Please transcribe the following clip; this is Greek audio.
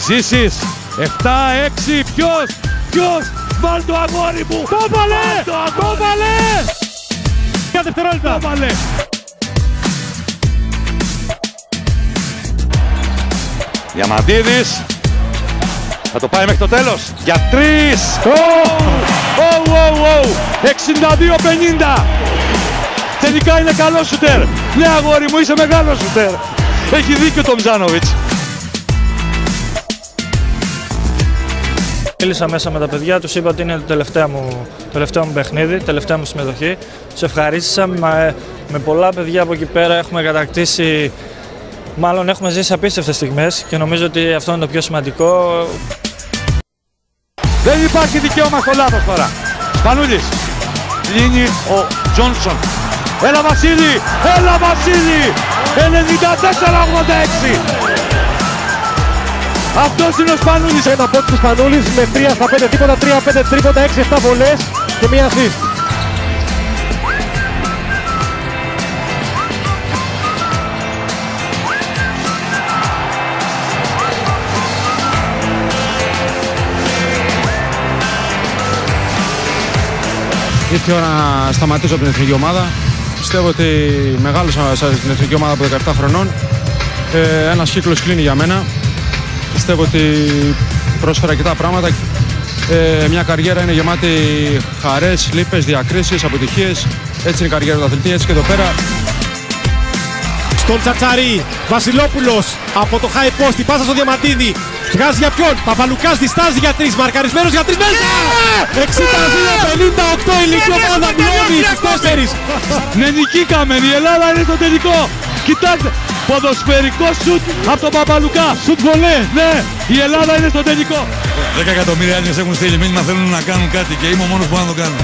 Ζήσης, 7-6, ποιος, βάλ το αγόρι μου! Το βάλε! Για δευτερόλεπτα! Το βάλε! Διαμαντίδης, θα το πάει μέχρι το τέλος, για 3! 62-50! Τελικά είναι καλό σουτέρ! Ναι αγόρι μου, είσαι μεγάλο σουτέρ! Έχει δίκιο το Μζάνοβιτς! Μίλησα μέσα με τα παιδιά, τους είπα ότι είναι το τελευταίο μου παιχνίδι, τελευταία μου συμμετοχή. Τους ευχαρίστησα, με πολλά παιδιά από εκεί πέρα έχουμε κατακτήσει, μάλλον έχουμε ζήσει απίστευτες στιγμές και νομίζω ότι αυτό είναι το πιο σημαντικό. Δεν υπάρχει δικαίωμα στο λάθος τώρα. Σπανούλης, λύνει ο Τζόνσον. Έλα Βασίλη, 94-86. Αυτός είναι ο Σπανούλης. Ένα πόντ του Σπανούλης με 3 στα 5 τίποτα, 3-5 τρίποτα, 6-7 βολές και μία assist. Ήρθε η ώρα να σταματήσω από την εθνική ομάδα. Πιστεύω ότι μεγάλωσα στην εθνική ομάδα από 17 χρονών. Ένας κύκλος κλείνει για μένα. Πιστεύω ότι πρόσφερα αρκετά πράγματα. Μια καριέρα είναι γεμάτη χαρές, λύπες, διακρίσεις, αποτυχίες. Έτσι είναι η καριέρα του αθλητή, έτσι και εδώ πέρα. Στον Τσατσαρί, Βασιλόπουλος από το high post, η πάσα στο Διαμαντίδη. Βγάζει για ποιον, Παπαλουκάς διστάζει για 3, μαρκαρισμένος για 3 μέσα! 62-58 η ελληνική ομάδα μειώνει στους 4. Ναι, νικήκαμε, η Ελλάδα είναι στο τελικό. Κοιτάξτε, ποδοσφαιρικό σουτ από τον Παπαλουκά. Σουτ βολέ, ναι, η Ελλάδα είναι στο τελικό. 10 εκατομμύρια Έλληνες έχουν στείλει μήνυμα, θέλουν να κάνουν κάτι και είμαι ο μόνος που να το κάνω.